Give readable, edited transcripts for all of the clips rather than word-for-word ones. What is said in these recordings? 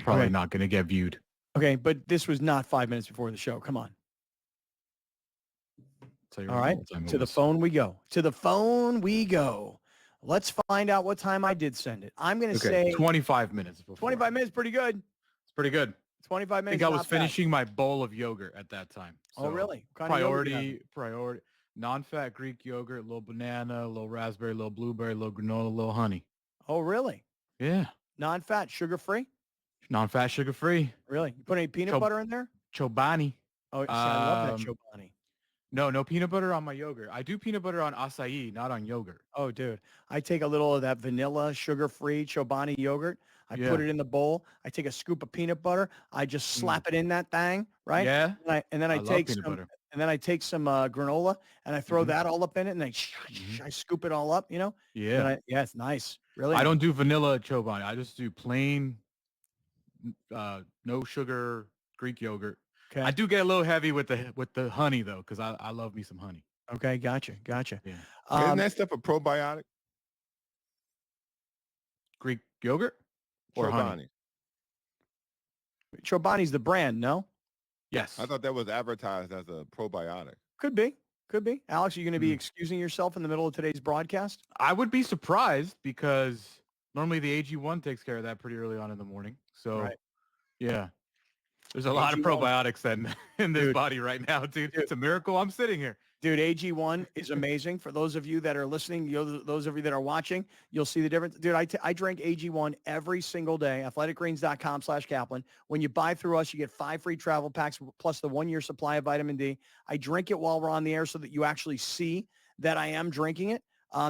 probably not going to get viewed. Okay, but this was not 5 minutes before the show. Come on. All right, to the phone we go. To the phone we go. Let's find out what time I did send it. I'm going to say 25 minutes before. 25 minutes, pretty good. It's pretty good. 25 minutes. I think I was finishing my bowl of yogurt at that time. So oh, really? What kind priority, non-fat Greek yogurt, little banana, little raspberry, little blueberry, little granola, little honey. Oh, really? Yeah. Non-fat, sugar-free? Non-fat, sugar-free. Really? You put any peanut butter in there? Chobani. Oh, see, I love that Chobani. No peanut butter on my yogurt. I do peanut butter on acai, not on yogurt. Oh, dude. I take a little of that vanilla, sugar-free Chobani yogurt. I put it in the bowl. I take a scoop of peanut butter. I just slap it in that thing, right? Yeah. And then I take some, and then I take some granola and I throw that all up in it, and I scoop it all up, you know? Yeah. It's nice. Really? I don't do vanilla Chobani. I just do plain, no sugar Greek yogurt. Okay. I do get a little heavy with the honey though, because I love me some honey. Okay, gotcha. Yeah. Isn't that stuff a probiotic? Greek yogurt or honey? Chobani's the brand, no? Yes. I thought that was advertised as a probiotic. Could be. Alex, are you going to be excusing yourself in the middle of today's broadcast? I would be surprised because normally the AG1 takes care of that pretty early on in the morning. So, yeah. There's a lot of probiotics in this body right now, dude. It's a miracle I'm sitting here. Dude, AG1 is amazing. For those of you that are listening, those of you that are watching, you'll see the difference. Dude, I drink AG1 every single day, athleticgreens.com/Kaplan. When you buy through us, you get 5 free travel packs plus the 1-year supply of vitamin D. I drink it while we're on the air so that you actually see that I am drinking it.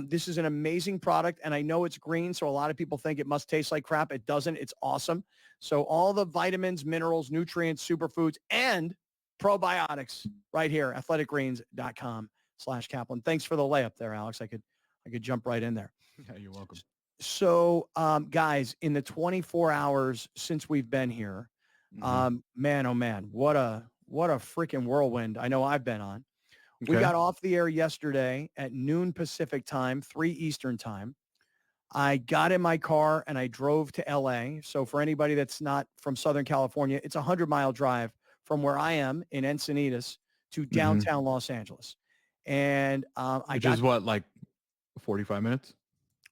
This is an amazing product, and I know it's green, so a lot of people think it must taste like crap. It doesn't. It's awesome. So all the vitamins, minerals, nutrients, superfoods, and probiotics right here, athleticgreens.com/Kaplan. Thanks for the layup there, Alex. I could jump right in there. Yeah, you're welcome. So, guys, in the 24 hours since we've been here, man, oh man, what a freaking whirlwind I know I've been on. Okay. We got off the air yesterday at noon Pacific time, 3 Eastern time. I got in my car and I drove to LA. So for anybody that's not from Southern California, it's a 100-mile drive from where I am in Encinitas to downtown Los Angeles. And Which is what, like 45 minutes?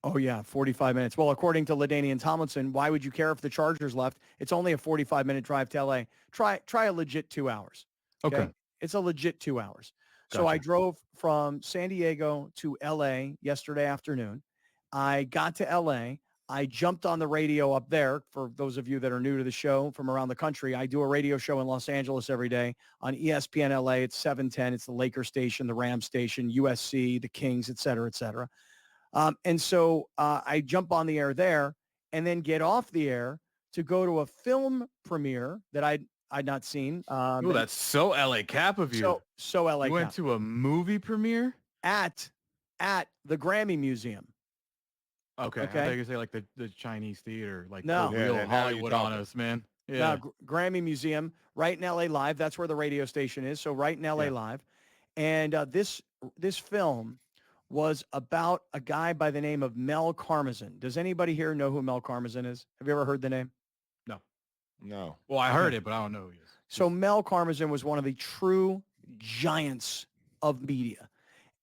Oh, yeah, 45 minutes. Well, according to LaDainian Tomlinson, why would you care if the Chargers left? It's only a 45-minute drive to LA. Try a legit 2 hours. Okay. It's a legit 2 hours. Gotcha. So I drove from San Diego to LA yesterday afternoon. I got to LA. I jumped on the radio up there. For those of you that are new to the show from around the country, I do a radio show in Los Angeles every day on ESPN LA. It's 710. It's the Lakers station, the Rams station, USC, the Kings, et cetera, et cetera. And so I jump on the air there and then get off the air to go to a film premiere that I'd not seen. Oh, that's so LA Cap of you. So LA You went to a movie premiere? At the Grammy Museum. Okay. I thought you could say like the Chinese theater, like no. real Hollywood on us, man. Yeah. No, Grammy Museum, right in LA Live. That's where the radio station is. So right in LA Live. And this film was about a guy by the name of Mel Karmazin. Does anybody here know who Mel Karmazin is? Have you ever heard the name? No. Well, I heard it, but I don't know who he is. So Mel Karmazin was one of the true giants of media.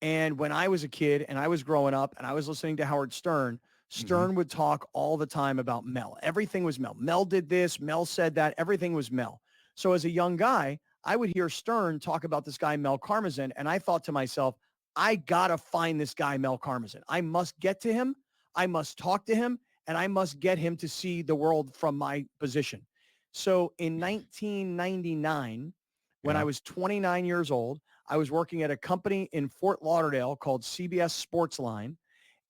And when I was a kid and I was growing up and I was listening to Howard Stern, Stern would talk all the time about Mel. Everything was Mel. Mel did this. Mel said that. Everything was Mel. So as a young guy, I would hear Stern talk about this guy, Mel Karmazin, and I thought to myself, I got to find this guy, Mel Karmazin. I must get to him. I must talk to him, and I must get him to see the world from my position. So in 1999, when I was 29 years old, I was working at a company in Fort Lauderdale called CBS Sportsline,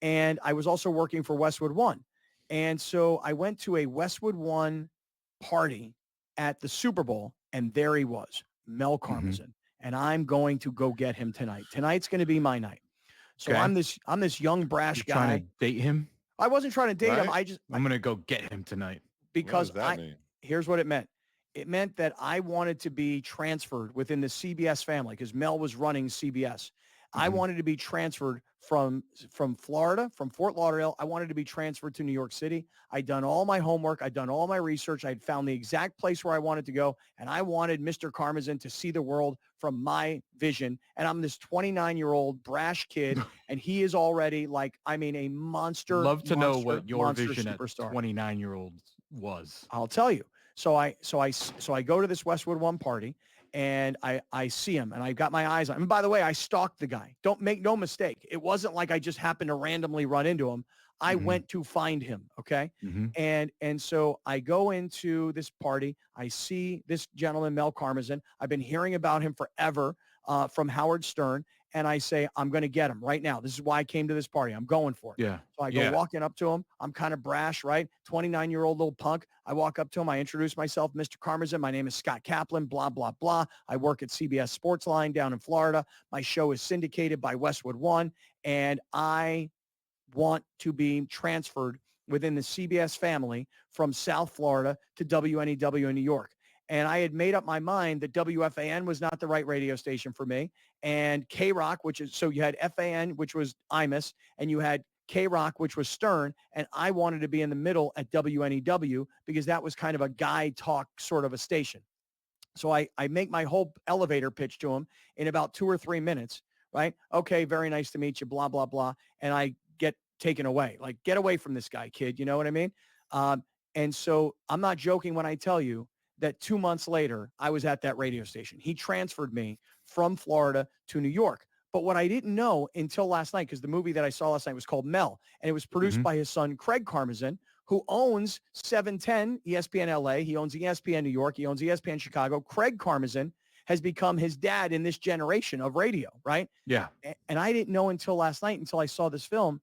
and I was also working for Westwood One. And so I went to a Westwood One party at the Super Bowl, and there he was, Mel Karmazin. And I'm going to go get him tonight. Tonight's going to be my night. So I'm this young brash guy. Trying to date him? I wasn't trying to date him. I'm going to go get him tonight. Because here's what it meant. It meant that I wanted to be transferred within the CBS family because Mel was running CBS. I wanted to be transferred from Florida, from Fort Lauderdale. I wanted to be transferred to New York City. I'd done all my homework. I'd done all my research. I'd found the exact place where I wanted to go. And I wanted Mr. Karmazin to see the world from my vision. And I'm this 29-year-old brash kid. And he is already a monster. Love to know what your vision superstar. at 29-year-old was. I'll tell you. So I go to this Westwood One party. And I see him, and I got my eyes on him. And by the way, I stalked the guy. Don't make no mistake. It wasn't like I just happened to randomly run into him. I went to find him, okay? And so I go into this party. I see this gentleman, Mel Karmazin. I've been hearing about him forever from Howard Stern. And I say, I'm going to get him right now. This is why I came to this party. I'm going for it. Yeah. So I go walking up to him. I'm kind of brash, right? 29-year-old little punk. I walk up to him. I introduce myself, Mr. Karmazin. My name is Scott Kaplan, blah, blah, blah. I work at CBS Sports Line down in Florida. My show is syndicated by Westwood One. And I want to be transferred within the CBS family from South Florida to WNEW in New York. And I had made up my mind that WFAN was not the right radio station for me. And K-Rock, so you had FAN, which was Imus, and you had K-Rock, which was Stern. And I wanted to be in the middle at WNEW because that was kind of a guy talk sort of a station. So I make my whole elevator pitch to him in about 2 or 3 minutes, right? Okay, very nice to meet you, blah, blah, blah. And I get taken away. Like, get away from this guy, kid. You know what I mean? And so I'm not joking when I tell you that 2 months later, I was at that radio station. He transferred me from Florida to New York. But what I didn't know until last night, because the movie that I saw last night was called Mel, and it was produced by his son, Craig Karmazin, who owns 710 ESPN LA. He owns ESPN New York. He owns ESPN Chicago. Craig Karmazin has become his dad in this generation of radio, right? Yeah. And I didn't know until last night, until I saw this film,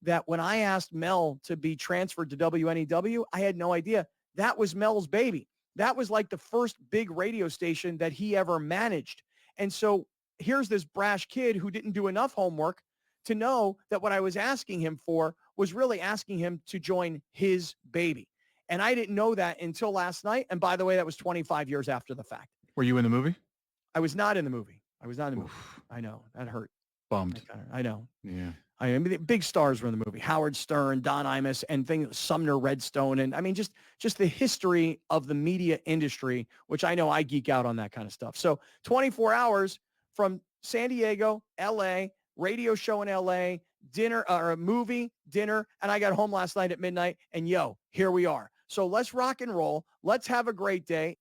that when I asked Mel to be transferred to WNEW, I had no idea. That was Mel's baby. That was like the first big radio station that he ever managed. And so here's this brash kid who didn't do enough homework to know that what I was asking him for was really asking him to join his baby. And I didn't know that until last night. And by the way, that was 25 years after the fact. Were you in the movie? I was not in the movie. I know. That hurt. Bummed. I know. Yeah. I mean, the big stars were in the movie: Howard Stern, Don Imus, and Sumner Redstone. And I mean, just the history of the media industry, which I know I geek out on that kind of stuff. So 24 hours from San Diego, LA, radio show in LA, dinner or a movie, dinner. And I got home last night at midnight and here we are. So let's rock and roll. Let's have a great day.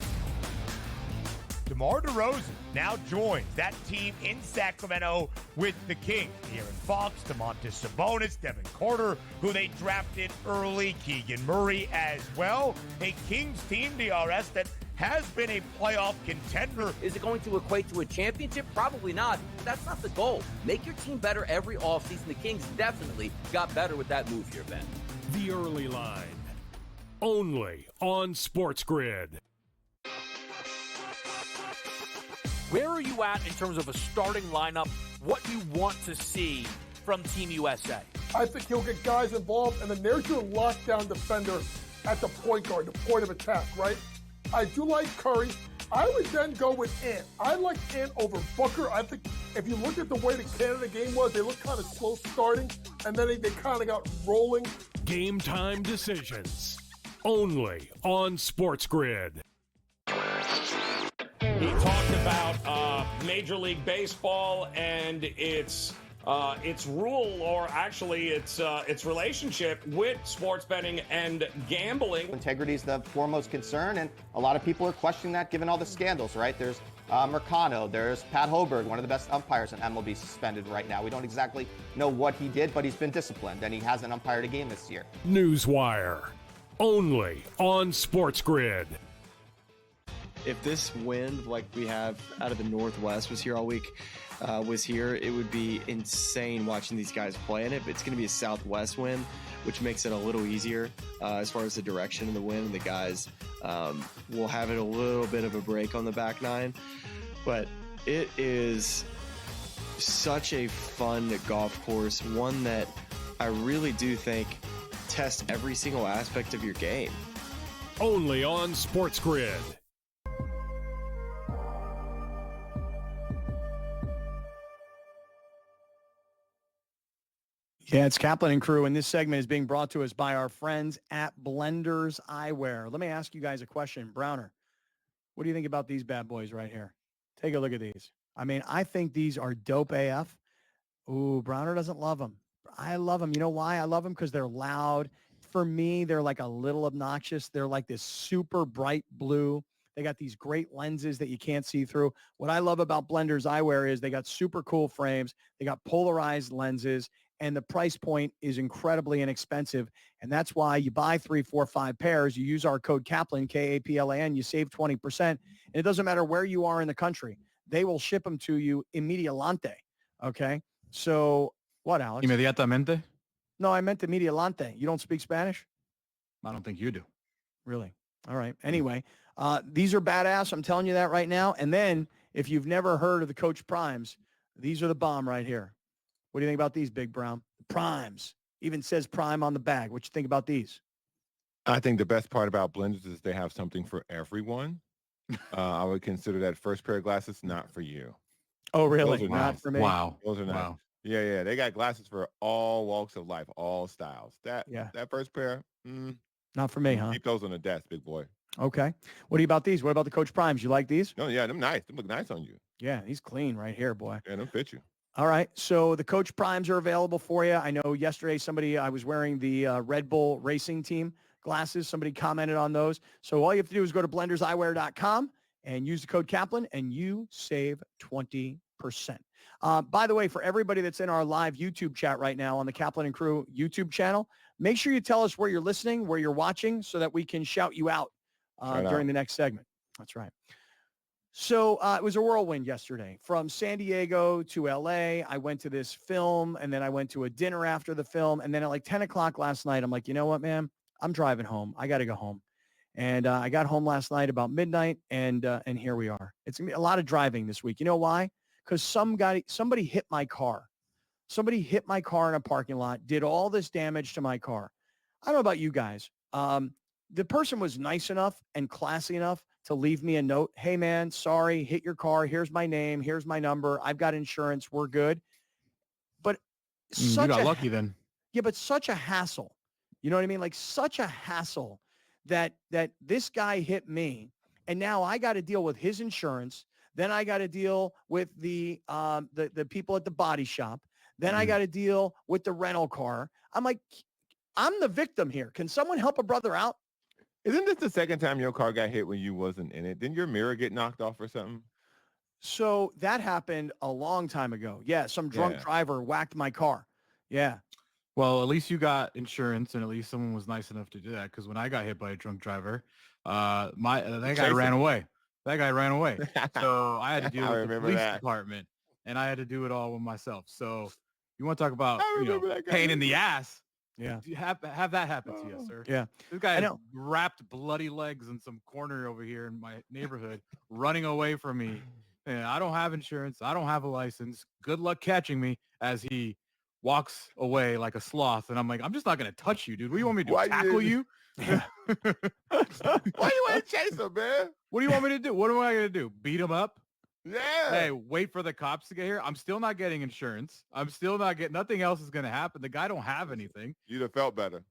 DeMar DeRozan now joins that team in Sacramento with the Kings. De'Aaron Fox, Domantas Sabonis, Devin Carter, who they drafted early, Keegan Murray as well. A Kings team, DRS, that has been a playoff contender. Is it going to equate to a championship? Probably not. That's not the goal. Make your team better every offseason. The Kings definitely got better with that move here, Ben. The Early Line. Only on SportsGrid. Where are you at in terms of a starting lineup? What you want to see from Team USA? I think he'll get guys involved, and then there's your lockdown defender at the point guard, the point of attack, right? I do like Curry. I would then go with Ant. I like Ant over Booker. I think if you look at the way the Canada game was, they looked kind of slow starting, and then they kind of got rolling. Game time decisions. Only on SportsGrid. He talked about Major League Baseball and its rule, or actually its relationship with sports betting and gambling. Integrity is the foremost concern, and a lot of people are questioning that given all the scandals, right? There's Mercano, there's Pat Hoberg, one of the best umpires in MLB, suspended right now. We don't exactly know what he did, but he's been disciplined, and he hasn't umpired a game this year. Newswire. Only on SportsGrid. If this wind, like we have out of the Northwest, was here all week, it would be insane watching these guys play in it. But it's going to be a southwest wind, which makes it a little easier as far as the direction of the wind. And the guys will have it a little bit of a break on the back nine. But it is such a fun golf course, one that I really do think tests every single aspect of your game. Only on SportsGrid. Yeah, it's Kaplan and crew, and this segment is being brought to us by our friends at Blenders Eyewear. Let me ask you guys a question. Browner, what do you think about these bad boys right here? Take a look at these. I mean, I think these are dope AF. Ooh, Browner doesn't love them. I love them. You know why I love them? Because they're loud. For me, they're like a little obnoxious. They're like this super bright blue. They got these great lenses that you can't see through. What I love about Blenders Eyewear is they got super cool frames. They got polarized lenses, and the price point is incredibly inexpensive. And that's why you buy 3, 4, 5 pairs. You use our code Kaplan, Kaplan. You save 20%. And it doesn't matter where you are in the country. They will ship them to you immediatamente. Okay? So what, Alex? Inmediatamente? No, I meant immediatamente. You don't speak Spanish? I don't think you do. Really? All right. Anyway, these are badass. I'm telling you that right now. And then if you've never heard of the Coach Primes, these are the bomb right here. What do you think about these, Big Brown? Primes. Even says Prime on the bag. What you think about these? I think the best part about Blenders is they have something for everyone. I would consider that first pair of glasses not for you. Oh, really? Those are Not nice. for me? Wow. Those are nice. Wow. Yeah. They got glasses for all walks of life, all styles. That first pair, not for me, huh? Keep those on the desk, big boy. Okay. What about these? What about the Coach Primes? You like these? No, yeah, them nice. Them look nice on you. Yeah, he's clean right here, boy. Yeah, them fit you. All right. So the Coach Primes are available for you. I know yesterday I was wearing the Red Bull Racing Team glasses. Somebody commented on those. So all you have to do is go to blenderseyewear.com and use the code Kaplan, and you save 20%. By the way, for everybody that's in our live YouTube chat right now on the Kaplan and Crew YouTube channel, make sure you tell us where you're listening, where you're watching, so that we can shout you out during the next segment. That's right. So it was a whirlwind yesterday. From San Diego to LA, I went to this film, and then I went to a dinner after the film. And then at like 10 o'clock last night, I'm like, you know what, man? I'm driving home. I got to go home. And I got home last night about midnight, and here we are. It's going to be a lot of driving this week. You know why? Because somebody hit my car. Somebody hit my car in a parking lot, did all this damage to my car. I don't know about you guys. The person was nice enough and classy enough to leave me a note. Hey, man, sorry, hit your car. Here's my name. Here's my number. I've got insurance. We're good. But you got lucky then. Yeah, but such a hassle. You know what I mean? Like such a hassle that this guy hit me, and now I got to deal with his insurance. Then I got to deal with the people at the body shop. Then I got to deal with the rental car. I'm like, I'm the victim here. Can someone help a brother out? Isn't this the second time your car got hit when you wasn't in it? Didn't your mirror get knocked off or something? So that happened a long time ago. Yeah, some drunk driver whacked my car. Yeah. Well, at least you got insurance, and at least someone was nice enough to do that. Because when I got hit by a drunk driver, that guy ran away. That guy ran away. So I had to deal with the police department, and I had to do it all with myself. So you want to talk about pain in the ass? Yeah. Have that happen to you, sir. Yeah. This guy wrapped bloody legs in some corner over here in my neighborhood, running away from me. And I don't have insurance. I don't have a license. Good luck catching me, as he walks away like a sloth. And I'm like, I'm just not going to touch you, dude. What do you want me to do? Tackle you? Why you want to chase him, man? What do you want me to do? What am I going to do? Beat him up? Yeah. Hey, wait for the cops to get here. I'm still not getting insurance. I'm still not getting, nothing else is going to happen. The guy don't have anything. You'd have felt better.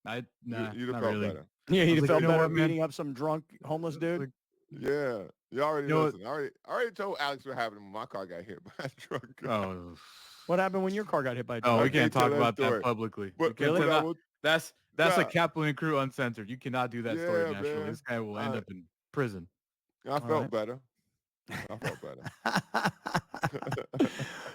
You'd have felt better. Yeah, you'd have felt better beating up some drunk homeless dude. Yeah. You already listen. I already told Alex what happened when my car got hit by a drunk guy. Oh. What happened when your car got hit by a drunk guy? Oh, we can't talk about that publicly. Really? That's a Kaplan and Crew uncensored. You cannot do that story nationally. Man. This guy will end up in prison. I felt better. I felt better.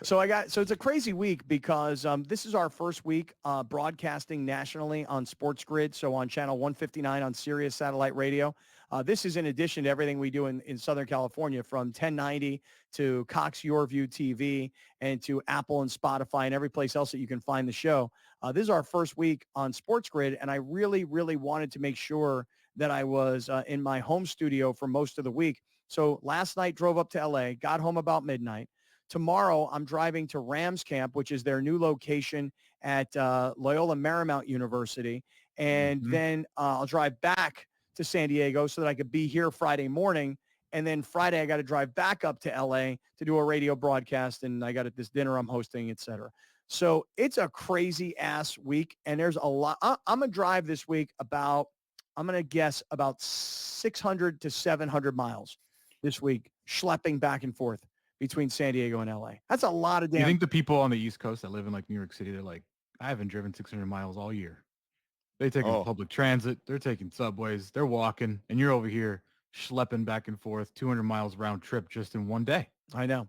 So it's a crazy week because this is our first week broadcasting nationally on SportsGrid. So on channel 159 on Sirius Satellite Radio. This is in addition to everything we do in Southern California, from 1090 to Cox Yorview TV and to Apple and Spotify and every place else that you can find the show. This is our first week on SportsGrid, and I really, really wanted to make sure that I was in my home studio for most of the week. So last night drove up to LA, got home about midnight. Tomorrow I'm driving to Rams Camp, which is their new location at Loyola Marymount University. And then I'll drive back to San Diego so that I could be here Friday morning. And then Friday I got to drive back up to LA to do a radio broadcast. And I got this dinner I'm hosting, et cetera. So it's a crazy ass week. And there's a lot. I'm going to drive this week about, I'm going to guess about 600 to 700 miles this week, schlepping back and forth between San Diego and LA. That's a lot of damn. You think the people on the East Coast that live in like New York City, they're like, I haven't driven 600 miles all year. They taking public transit. They're taking subways. They're walking. And you're over here schlepping back and forth 200 miles round trip just in one day. I know.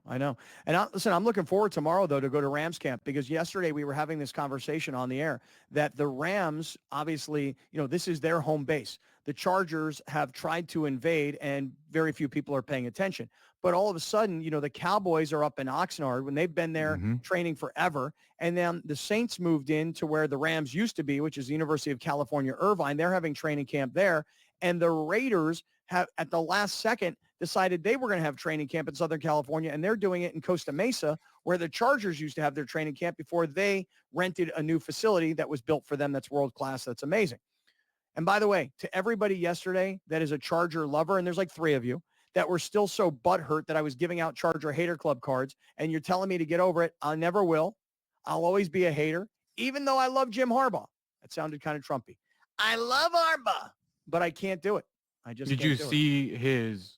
And listen, I'm looking forward tomorrow, though, to go to Rams camp, because yesterday we were having this conversation on the air that the Rams, obviously, this is their home base. The Chargers have tried to invade, and very few people are paying attention. But all of a sudden, the Cowboys are up in Oxnard when they've been there training forever. And then the Saints moved in to where the Rams used to be, which is the University of California, Irvine. They're having training camp there. And the Raiders have, at the last second, decided they were going to have training camp in Southern California, and they're doing it in Costa Mesa, where the Chargers used to have their training camp before they rented a new facility that was built for them that's world-class. That's amazing. And by the way, to everybody yesterday that is a Charger lover, and there's like 3 of you, that were still so butthurt that I was giving out Charger Hater Club cards, and you're telling me to get over it, I never will. I'll always be a hater, even though I love Jim Harbaugh. That sounded kind of Trumpy. I love Harbaugh, but I can't do it. I just Did you see his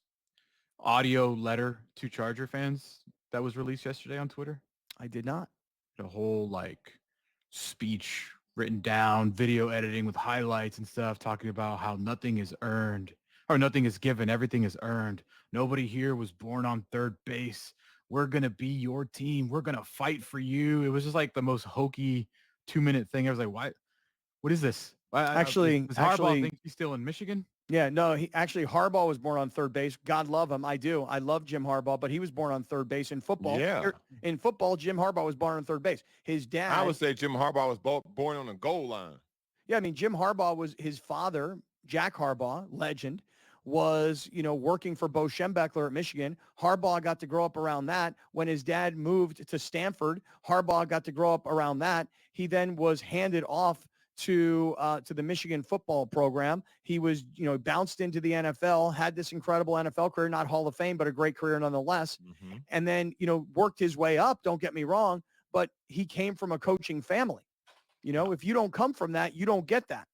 audio letter to Charger fans that was released yesterday on Twitter? I did not. The whole speech written down, video editing with highlights and stuff, talking about how nothing is earned or nothing is given, everything is earned. Nobody here was born on third base. We're going to be your team. We're going to fight for you. It was just like the most hokey 2-minute thing. I was like, why? What is this? Actually, Harbaugh think he's still in Michigan? Yeah, no, Harbaugh was born on third base. God love him. I do. I love Jim Harbaugh, but he was born on third base in football. Yeah. In football, Jim Harbaugh was born on third base. His dad. I would say Jim Harbaugh was born on the goal line. Yeah, I mean, Jim Harbaugh was his father, Jack Harbaugh, legend, was, working for Bo Schembechler at Michigan. Harbaugh got to grow up around that. When his dad moved to Stanford, Harbaugh got to grow up around that. He then was handed off to the Michigan football program. He was, bounced into the NFL, had this incredible NFL career, not Hall of Fame, but a great career nonetheless. Mm-hmm. And then, worked his way up. Don't get me wrong, but he came from a coaching family. If you don't come from that, you don't get that,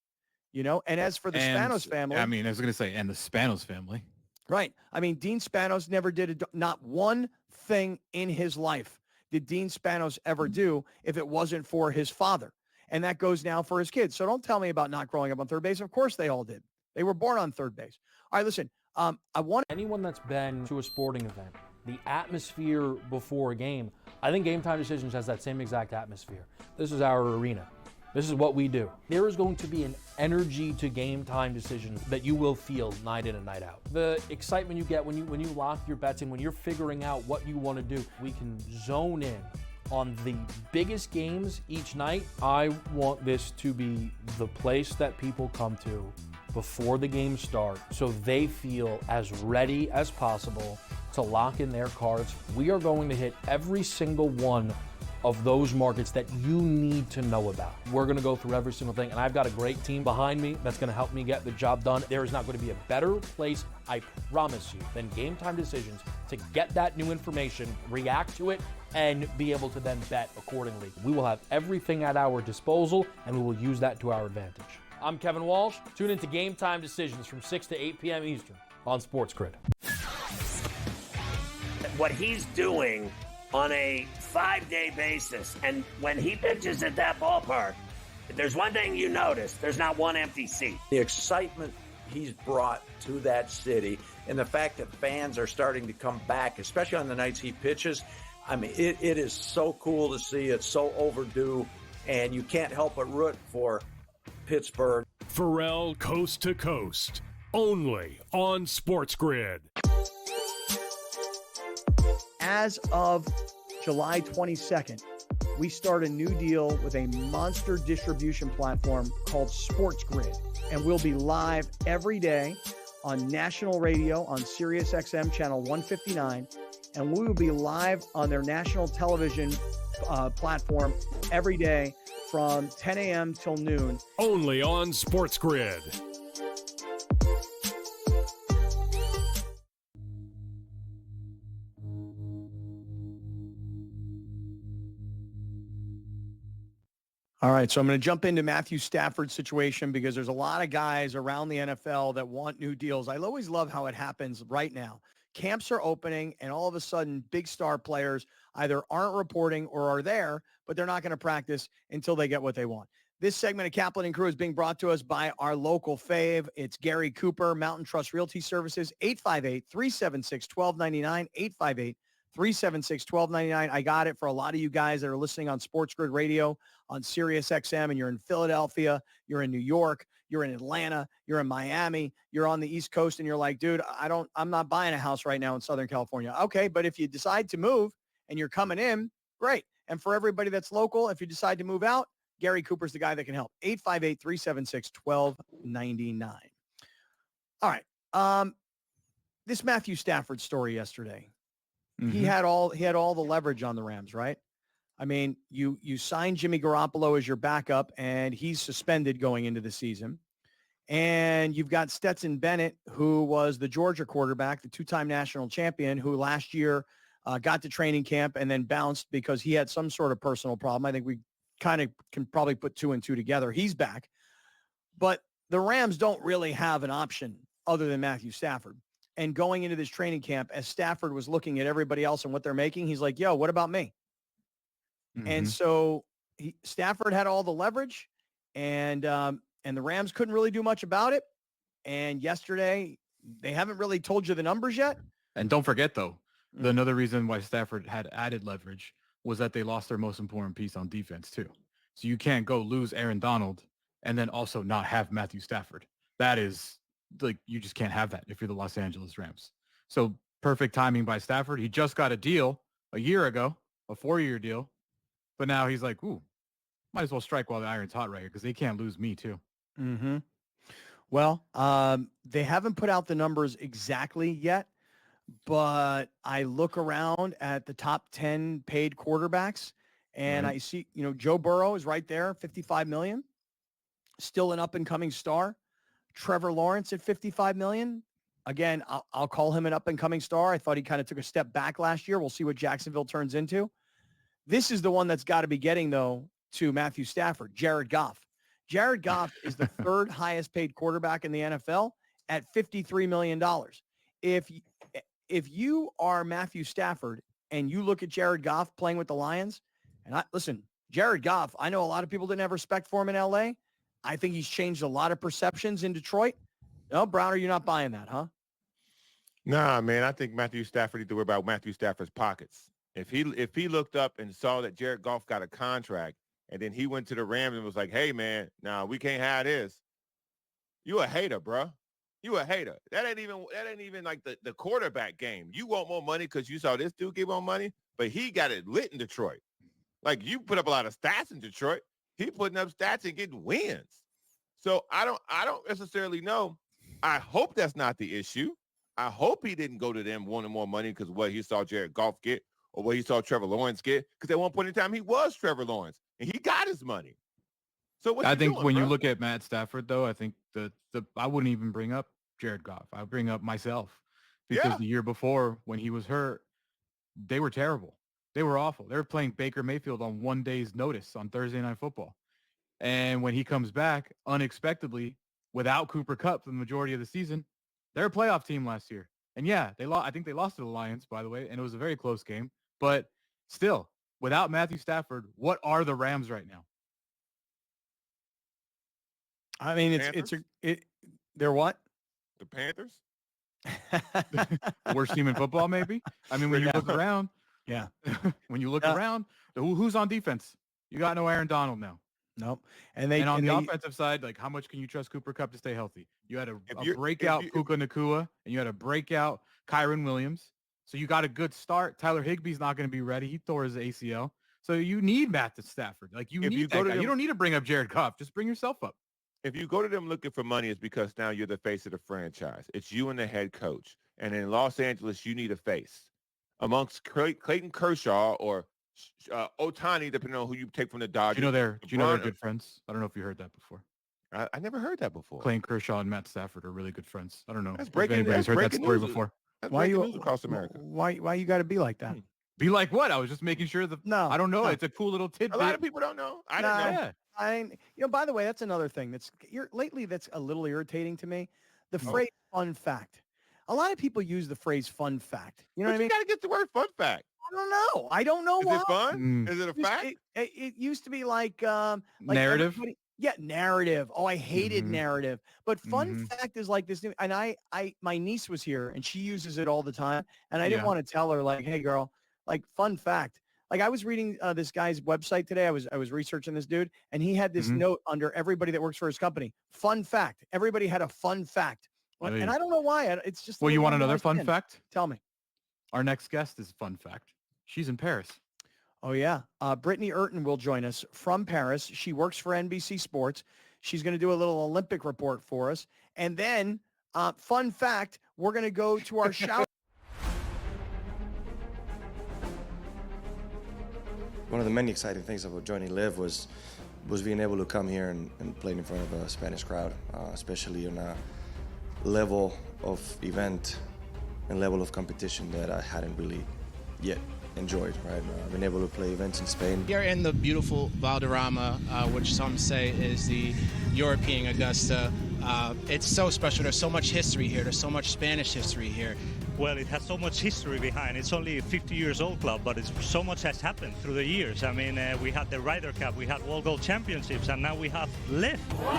And as for the Spanos family. I mean, I was going to say, and the Spanos family. Right. I mean, Dean Spanos never did not one thing in his life did Dean Spanos ever do if it wasn't for his father. And that goes now for his kids. So don't tell me about not growing up on third base. Of course they all did. They were born on third base. All right, listen, I want anyone that's been to a sporting event, the atmosphere before a game, I think Game Time Decisions has that same exact atmosphere. This is our arena. This is what we do. There is going to be an energy to Game Time Decisions that you will feel night in and night out. The excitement you get when you lock your bets in, when you're figuring out what you want to do, we can zone in on the biggest games each night. I want this to be the place that people come to before the games start so they feel as ready as possible to lock in their cards. We are going to hit every single one of those markets that you need to know about. We're going to go through every single thing, and I've got a great team behind me that's going to help me get the job done. There is not going to be a better place, I promise you, than Game Time Decisions to get that new information, react to it, and be able to then bet accordingly. We will have everything at our disposal, and we will use that to our advantage. I'm Kevin Walsh. Tune into Game Time Decisions from 6 to 8 p.m. Eastern on SportsGrid. What he's doing on a 5-day basis, and when he pitches at that ballpark, there's one thing you notice: there's not one empty seat. The excitement he's brought to that city, and the fact that fans are starting to come back, especially on the nights he pitches, I mean, it is so cool to see. It's so overdue, and you can't help but root for Pittsburgh. Pharrell Coast to Coast, only on SportsGrid. As of July 22nd, we start a new deal with a monster distribution platform called SportsGrid, and we'll be live every day on national radio on SiriusXM channel 159, and we will be live on their national television platform every day from 10 a.m. till noon. Only on SportsGrid. All right, so I'm going to jump into Matthew Stafford's situation because there's a lot of guys around the NFL that want new deals. I always love how it happens right now. Camps are opening, and all of a sudden, big star players either aren't reporting or are there, but they're not going to practice until they get what they want. This segment of Kaplan and Crew is being brought to us by our local fave. It's Gary Cooper, Mountain Trust Realty Services, 858-376-1299, 858-376-1299. I got it for a lot of you guys that are listening on SportsGrid Radio on Sirius XM, and you're in Philadelphia, you're in New York, you're in Atlanta, you're in Miami, you're on the East Coast, and you're like, dude, I'm not buying a house right now in Southern California. Okay, but if you decide to move and you're coming in, great. And for everybody that's local, if you decide to move out, Gary Cooper's the guy that can help. 858-376-1299. All right. This Matthew Stafford story yesterday. Mm-hmm. He had all the leverage on the Rams, right? I mean, you signed Jimmy Garoppolo as your backup, and he's suspended going into the season. And you've got Stetson Bennett, who was the Georgia quarterback, the two-time national champion, who last year got to training camp and then bounced because he had some sort of personal problem. I think we kind of can probably put 2 and 2 together. He's back. But the Rams don't really have an option other than Matthew Stafford. And going into this training camp, as Stafford was looking at everybody else and what they're making, he's like, yo, what about me? Mm-hmm. And so Stafford had all the leverage, and the Rams couldn't really do much about it. And yesterday, they haven't really told you the numbers yet. And don't forget, though, another reason why Stafford had added leverage was that they lost their most important piece on defense, too. So you can't go lose Aaron Donald and then also not have Matthew Stafford. That is, like, you just can't have that if you're the Los Angeles Rams. So perfect timing by Stafford. He just got a deal a year ago, a 4-year deal. But now he's like, ooh, might as well strike while the iron's hot right here because they can't lose me too. Mm-hmm. Well, they haven't put out the numbers exactly yet, but I look around at the top 10 paid quarterbacks, and I see, Joe Burrow is right there, $55 million, still an up-and-coming star. Trevor Lawrence at $55 million. Again, I'll call him an up-and-coming star. I thought he kind of took a step back last year. We'll see what Jacksonville turns into. This is the one that's got to be getting, though, to Matthew Stafford, Jared Goff. Jared Goff is the third highest paid quarterback in the NFL at $53 million. If you are Matthew Stafford and you look at Jared Goff playing with the Lions, and listen, Jared Goff, I know a lot of people didn't have respect for him in LA. I think he's changed a lot of perceptions in Detroit. No, Browner, you're not buying that, huh? Nah, man, I think Matthew Stafford needs to worry about Matthew Stafford's pockets. If he looked up and saw that Jared Goff got a contract and then he went to the Rams and was like, hey, man, we can't have this. You a hater, bro. You a hater. That ain't even like the quarterback game. You want more money because you saw this dude get more money, but he got it lit in Detroit. Like, you put up a lot of stats in Detroit. He putting up stats and getting wins. So I don't necessarily know. I hope that's not the issue. I hope he didn't go to them wanting more money because what he saw Jared Goff get or what he saw Trevor Lawrence get, because at one point in time he was Trevor Lawrence and he got his money. So what I think when you look at Matt Stafford, though, I think I wouldn't even bring up Jared Goff. I would bring up myself because the year before when he was hurt, they were terrible. They were awful. They were playing Baker Mayfield on 1 day's notice on Thursday Night Football. And when he comes back unexpectedly without Cooper Kupp for the majority of the season, they're a playoff team last year. And yeah, I think they lost to the Lions, by the way, and it was a very close game. But still, without Matthew Stafford, what are the Rams right now? I mean, they're what? The Panthers? Worst team in football, maybe? I mean, when you look around. Yeah. When you look around, who's on defense? You got no Aaron Donald now. Nope. And on the offensive side, like, how much can you trust Cooper Kupp to stay healthy? You had a breakout Puka Nacua, and you had a breakout Kyron Williams. So you got a good start. Tyler Higbee's not going to be ready. He tore his ACL. So you need Matt Stafford. Like, you need that guy. You don't need to bring up Jared Goff. Just bring yourself up. If you go to them looking for money, it's because now you're the face of the franchise. It's you and the head coach. And in Los Angeles, you need a face. Amongst Clayton Kershaw or Ohtani, depending on who you take from the Dodgers. Do you know they're good friends? I don't know if you heard that before. I never heard that before. Clayton Kershaw and Matt Stafford are really good friends. I don't know if anybody's heard that story news. before. Why you across America? Why you got to be like that? Be like what? I was just making sure that. No, I don't know. no. It's a cool little tidbit. A lot of people don't know. I didn't know. Yeah. By the way, that's another thing lately that's a little irritating to me. The phrase "fun fact." A lot of people use the phrase "fun fact." You know what I mean? You got to get the word "fun fact." I don't know why. Is it fun? Is it a fact? It used to be like narrative. Yeah, narrative. Oh, I hated narrative. But fun fact is like this new, and my niece was here and she uses it all the time. And I didn't want to tell her like, hey girl, like fun fact. Like I was reading this guy's website today. I was researching this dude and he had this note under everybody that works for his company. Fun fact. Everybody had a fun fact. And I don't know why. It's just. Well, you want another fun fact? Tell me. Our next guest is a fun fact. She's in Paris. Oh, yeah. Brittany Urton will join us from Paris. She works for NBC Sports. She's going to do a little Olympic report for us. And then, fun fact, we're going to go to our shower. One of the many exciting things about joining Live was being able to come here and play in front of a Spanish crowd, especially on a level of event and level of competition that I hadn't really yet enjoyed, right? I've been able to play events in Spain. Here in the beautiful Valderrama, which some say is the European Augusta, it's so special. There's so much history here. There's so much Spanish history here. Well, it has so much history behind. It's only a 50 years old club, but so much has happened through the years. I mean, we had the Ryder Cup, we had World Gold Championships, and now we have Live. 1, 2,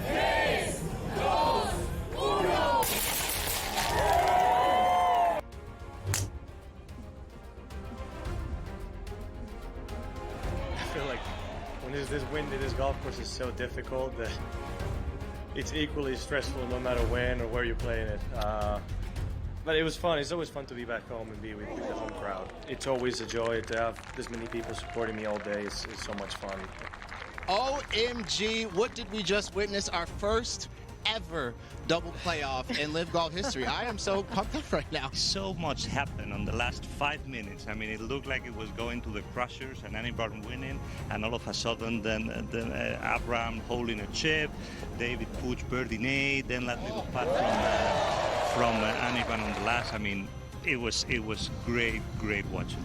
3, 2, 1. I feel like when there's this wind in this golf course is so difficult that it's equally stressful no matter when or where you're playing it. But it was fun. It's always fun to be back home and be with the home crowd. It's always a joy to have this many people supporting me all day. It's so much fun. OMG, what did we just witness? Our first ever double playoff in Live Golf history. I am so pumped up right now. So much happened on the last 5 minutes. I mean, it looked like it was going to the Crushers and Annie Barton winning, and all of a sudden then Abraham holding a chip, David Puig birdie Nate, then that little putt from Annie Barton on the last. I mean, it was great watching.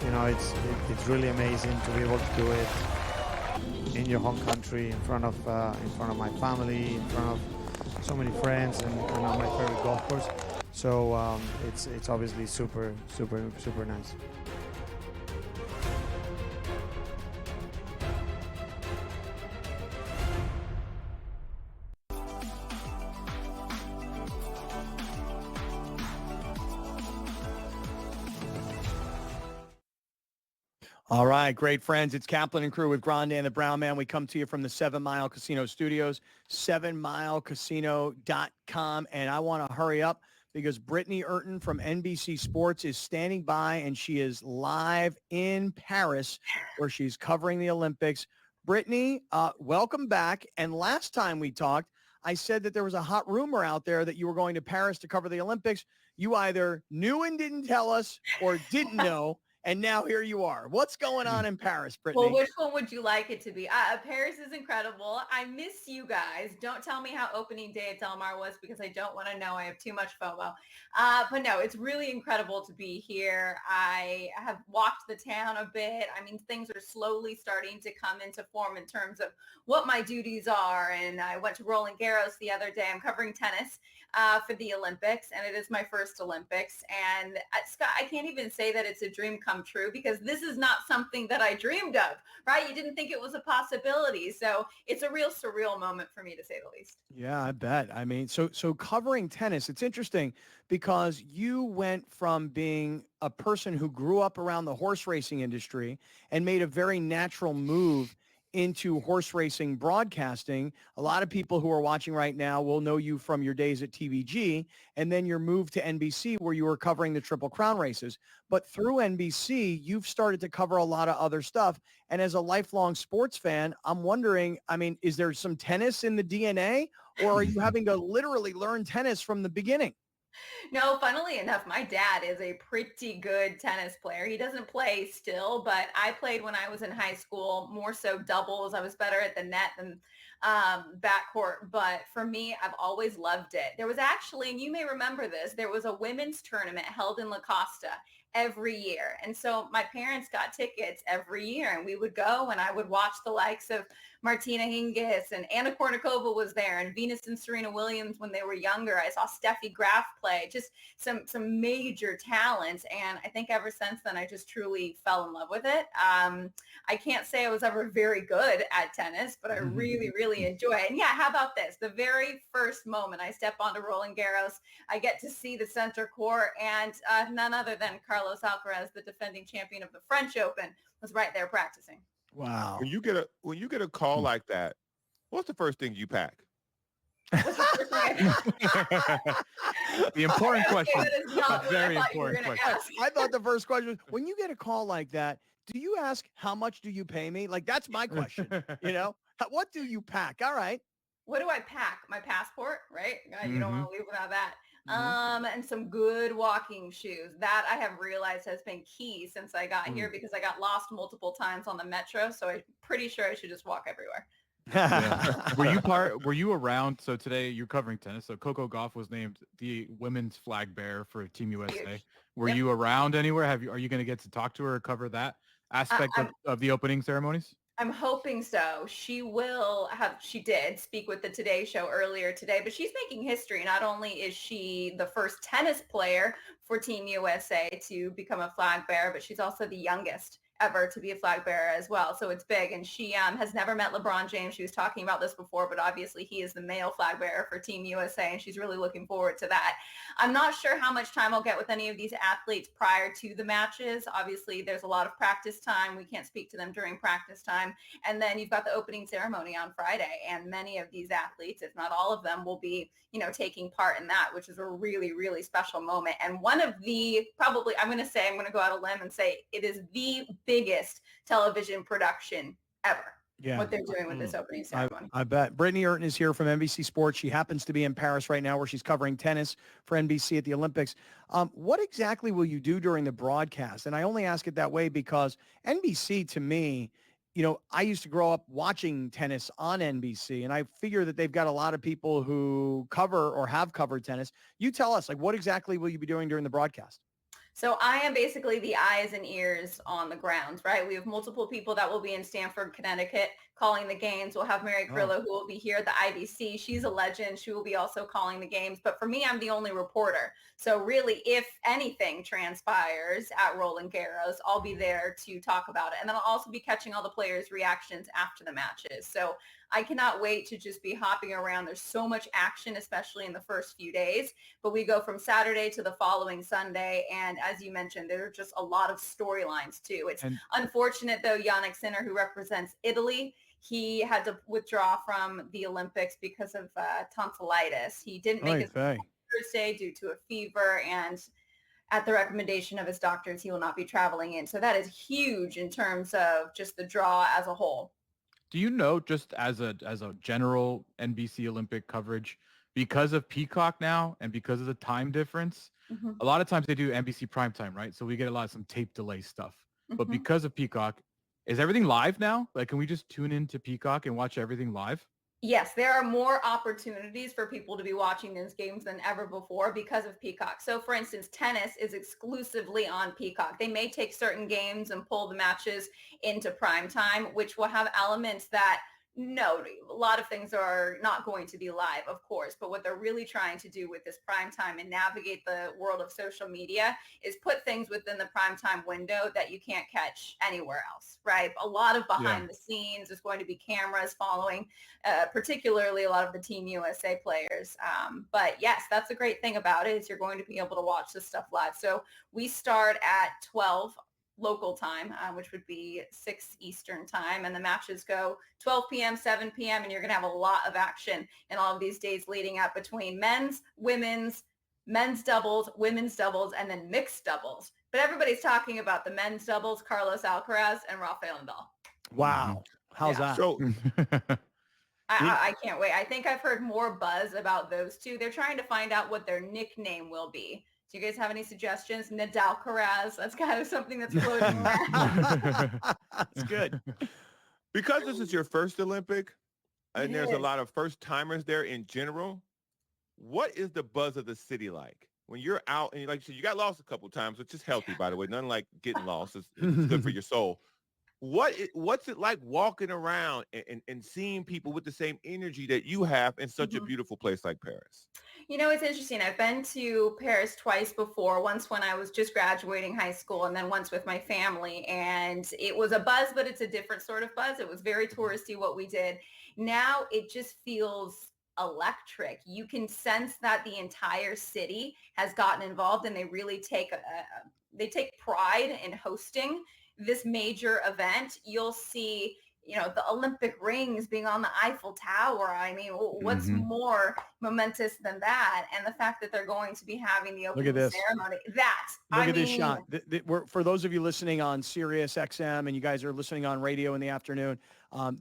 You know, it's really amazing to be able to do it in your home country, in front of my family, in front of so many friends, and on my favorite golf course. So it's obviously super nice. All right, great friends. It's Kaplan and crew with Grande and the Brown Man. We come to you from the 7 Mile Casino Studios, 7milecasino.com. And I want to hurry up because Brittany Urton from NBC Sports is standing by, and she is live in Paris where she's covering the Olympics. Brittany, welcome back. And last time we talked, I said that there was a hot rumor out there that you were going to Paris to cover the Olympics. You either knew and didn't tell us or didn't know. And now here you are. What's going on in Paris, Brittany? Well, which one would you like it to be? Paris is incredible. I miss you guys. Don't tell me how opening day at Del Mar was because I don't want to know. I have too much FOMO. But no, it's really incredible to be here. I have walked the town a bit. I mean, things are slowly starting to come into form in terms of what my duties are. And I went to Roland Garros the other day. I'm covering tennis for the Olympics, and it is my first Olympics. And Scott, I can't even say that it's a dream come true because this is not something that I dreamed of, right? You didn't think it was a possibility. So it's a real surreal moment for me, to say the least. Yeah, I bet. I mean, so covering tennis, it's interesting because you went from being a person who grew up around the horse racing industry and made a very natural move into horse racing broadcasting. A lot of people who are watching right now will know you from your days at TVG, and then your move to NBC where you were covering the Triple Crown races. But through NBC, you've started to cover a lot of other stuff. And as a lifelong sports fan, I'm wondering, I mean, is there some tennis in the DNA, or are you having to literally learn tennis from the beginning? No, funnily enough, my dad is a pretty good tennis player. He doesn't play still, but I played when I was in high school, more so doubles. I was better at the net than backcourt. But for me, I've always loved it. There was actually, and you may remember this, there was a women's tournament held in La Costa every year. And so my parents got tickets every year and we would go and I would watch the likes of Martina Hingis and Anna Kournikova was there and Venus and Serena Williams when they were younger. I saw Steffi Graf play, just some major talents. And I think ever since then, I just truly fell in love with it. I can't say I was ever very good at tennis, but I really, really enjoy it. And yeah, how about this? The very first moment I step onto Roland Garros, I get to see the center court and none other than Carlos Alcaraz, the defending champion of the French Open, was right there practicing. Wow. When you get a call like that, what's the first thing you pack? The important question. That is not what Very I thought you were important gonna question. ask. I thought the first question was, when you get a call like that, do you ask, how much do you pay me? Like, that's my question. What do you pack? All right. What do I pack? My passport, right? You don't want to leave without that. Mm-hmm. And some good walking shoes. That I have realized has been key since I got here because I got lost multiple times on the metro. So I'm pretty sure I should just walk everywhere. Yeah. Were you around? So today you're covering tennis. So Coco Gauff was named the women's flag bearer for Team USA. Huge. Were Yep. you around anywhere? Are you going to get to talk to her or cover that aspect of the opening ceremonies? I'm hoping so. She did speak with the Today Show earlier today, but she's making history. Not only is she the first tennis player for Team USA to become a flag bearer, but she's also the youngest ever to be a flag bearer as well. So it's big. And she has never met LeBron James. She was talking about this before, but obviously he is the male flag bearer for Team USA, and she's really looking forward to that. I'm not sure how much time I'll get with any of these athletes prior to the matches. Obviously, there's a lot of practice time. We can't speak to them during practice time. And then you've got the opening ceremony on Friday, and many of these athletes, if not all of them, will be, taking part in that, which is a really, really special moment. And one of the, probably, I'm going to go out a limb and say it is the biggest television production ever. Yeah. What they're doing with this opening ceremony. I bet. Brittany Earton is here from NBC Sports. She happens to be in Paris right now where she's covering tennis for NBC at the Olympics. What exactly will you do during the broadcast? And I only ask it that way because NBC, to me, I used to grow up watching tennis on NBC, and I figure that they've got a lot of people who cover or have covered tennis. You tell us, what exactly will you be doing during the broadcast? So I am basically the eyes and ears on the ground, right? We have multiple people that will be in Stamford, Connecticut calling the games. We'll have Mary Carrillo who will be here at the IBC. She's a legend. She will be also calling the games. But for me, I'm the only reporter. So really, if anything transpires at Roland Garros, I'll be there to talk about it. And then I'll also be catching all the players' reactions after the matches. So I cannot wait to just be hopping around. There's so much action, especially in the first few days. But we go from Saturday to the following Sunday. And as you mentioned, there are just a lot of storylines too. It's unfortunate, though, Yannick Sinner, who represents Italy, he had to withdraw from the Olympics because of tonsillitis. He didn't make his Thursday due to a fever, and at the recommendation of his doctors, he will not be traveling in. So that is huge in terms of just the draw as a whole. Do you know, just as a general NBC Olympic coverage, because of Peacock now and because of the time difference, a lot of times they do NBC primetime, right? So we get a lot of some tape delay stuff. But because of Peacock, is everything live now? Can we just tune into Peacock and watch everything live? Yes, there are more opportunities for people to be watching these games than ever before because of Peacock. So for instance, tennis is exclusively on Peacock. They may take certain games and pull the matches into prime time, which will have elements that a lot of things are not going to be live, of course, but what they're really trying to do with this prime time and navigate the world of social media is put things within the prime time window that you can't catch anywhere else, right? A lot of behind the scenes, there's going to be cameras following, particularly a lot of the Team USA players. But yes, that's the great thing about it is you're going to be able to watch this stuff live. So we start at 12 local time, which would be 6 Eastern time. And the matches go 12 p.m., 7 p.m. And you're going to have a lot of action in all of these days leading up between men's doubles, women's doubles, and then mixed doubles. But everybody's talking about the men's doubles, Carlos Alcaraz and Rafael Nadal. Wow. How's that? So I can't wait. I think I've heard more buzz about those two. They're trying to find out what their nickname will be. Do you guys have any suggestions? Nadal Karaz. That's kind of something that's floating around. That's good. Because this is your first Olympic, and It there's a is. lot of first timers there in general, what is the buzz of the city like? When you're out and like you said, you got lost a couple of times, which is healthy, by the way. Nothing like getting lost. It's good for your soul. What's it like walking around and seeing people with the same energy that you have in such a beautiful place like Paris? You know, it's interesting. I've been to Paris twice before, once when I was just graduating high school and then once with my family. And it was a buzz, but it's a different sort of buzz. It was very touristy what we did. Now it just feels electric. You can sense that the entire city has gotten involved and they really take pride in hosting this major event. You'll see, you know, the Olympic rings being on the Eiffel Tower. I mean, what's more momentous than that? And the fact that they're going to be having the opening ceremony. Look at this shot. For those of you listening on Sirius XM and you guys are listening on radio in the afternoon,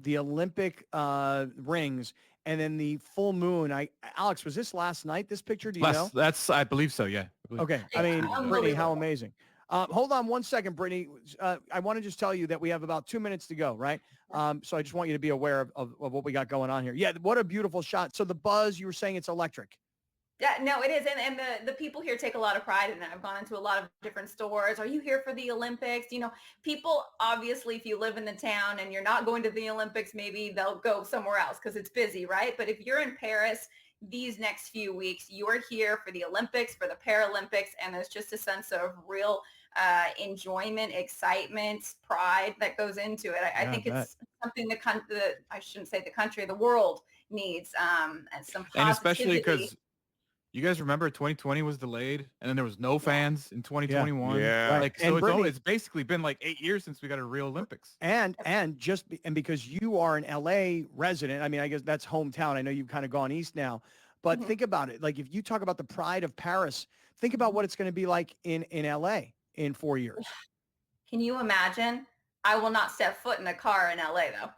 the Olympic rings and then the full moon. Alex, was this last night, this picture? Do you know? I believe so, yeah. Okay. I mean, Brittany, how amazing. Hold on one second, Brittany. I want to just tell you that we have about 2 minutes to go, right? So I just want you to be aware of what we got going on here. Yeah, what a beautiful shot. So the buzz, you were saying it's electric. Yeah, no, it is. And the people here take a lot of pride in it. I've gone into a lot of different stores. Are you here for the Olympics? You know, people, obviously, if you live in the town and you're not going to the Olympics, maybe they'll go somewhere else because it's busy, right? But if you're in Paris these next few weeks, you are here for the Olympics, for the Paralympics, and there's just a sense of real enjoyment, excitement, pride that goes into it. I think it's something I shouldn't say the country, the world needs, and some positivity. And especially because you guys remember 2020 was delayed and then there was no fans in 2021. Yeah. Like, so it's basically been like 8 years since we got a real Olympics. And because you are an LA resident, I mean, I guess that's hometown. I know you've kind of gone east now, but think about it. Like if you talk about the pride of Paris, think about what it's going to be like in LA in 4 years. Can you imagine? I will not step foot in a car in LA though.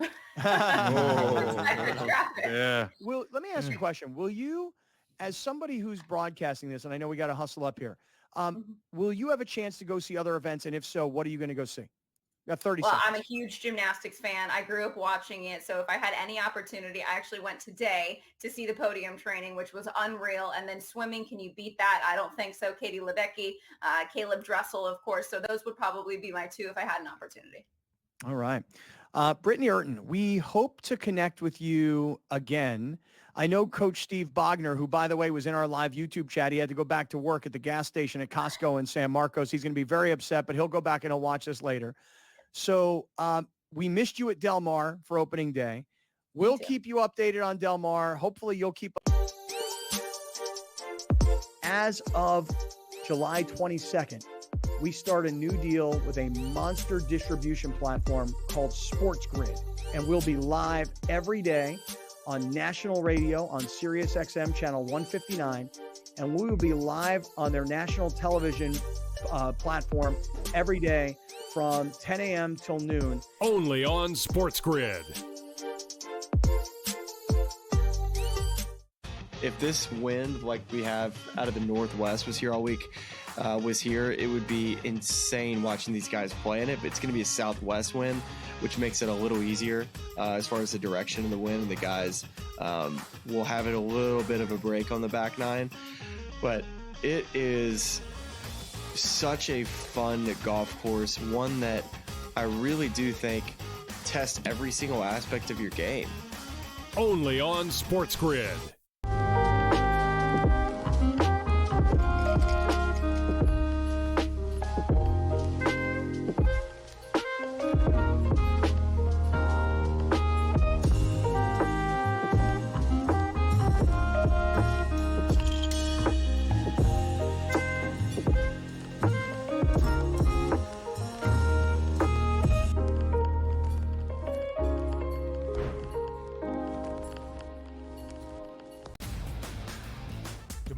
Yeah. Well, let me ask you a question. Will you, as somebody who's broadcasting this, and I know we got to hustle up here, will you have a chance to go see other events? And if so, what are you going to go see? You got 30 seconds. I'm a huge gymnastics fan. I grew up watching it. So if I had any opportunity, I actually went today to see the podium training, which was unreal. And then swimming, can you beat that? I don't think so. Katie Ledecky, Caleb Dressel, of course. So those would probably be my two if I had an opportunity. All right. Brittany Urton, we hope to connect with you again. I know Coach Steve Bogner, who, by the way, was in our live YouTube chat. He had to go back to work at the gas station at Costco in San Marcos. He's going to be very upset, but he'll go back and he'll watch this later. So we missed you at Del Mar for opening day. We'll keep you updated on Del Mar. Hopefully you'll keep up. As of July 22nd, we start a new deal with a monster distribution platform called SportsGrid. And we'll be live every day on national radio on Sirius XM channel 159. And we will be live on their national television platform every day from 10 a.m. till noon. Only on SportsGrid. If this wind like we have out of the Northwest was here all week, it would be insane watching these guys play in it. But it's going to be a southwest wind, which makes it a little easier as far as the direction of the wind. The guys will have it a little bit of a break on the back nine. But it is such a fun golf course, one that I really do think tests every single aspect of your game. Only on SportsGrid.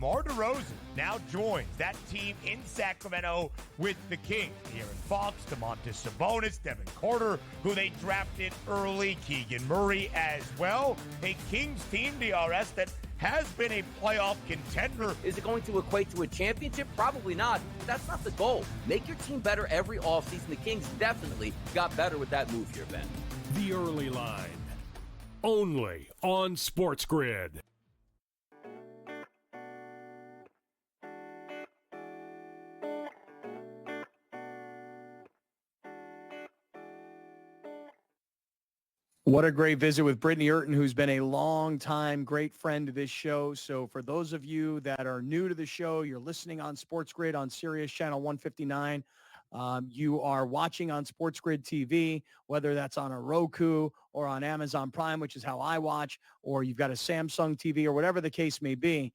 DeMar DeRozan now joins that team in Sacramento with the Kings. De'Aaron Fox, Domantas Sabonis, Devin Carter, who they drafted early, Keegan Murray as well. A Kings team, DRS, that has been a playoff contender. Is it going to equate to a championship? Probably not. But that's not the goal. Make your team better every offseason. The Kings definitely got better with that move here, Ben. The Early Line. Only on SportsGrid. What a great visit with Brittany Urton, who's been a long-time great friend to this show. So for those of you that are new to the show, you're listening on SportsGrid on Sirius Channel 159. You are watching on SportsGrid TV, whether that's on a Roku or on Amazon Prime, which is how I watch, or you've got a Samsung TV or whatever the case may be.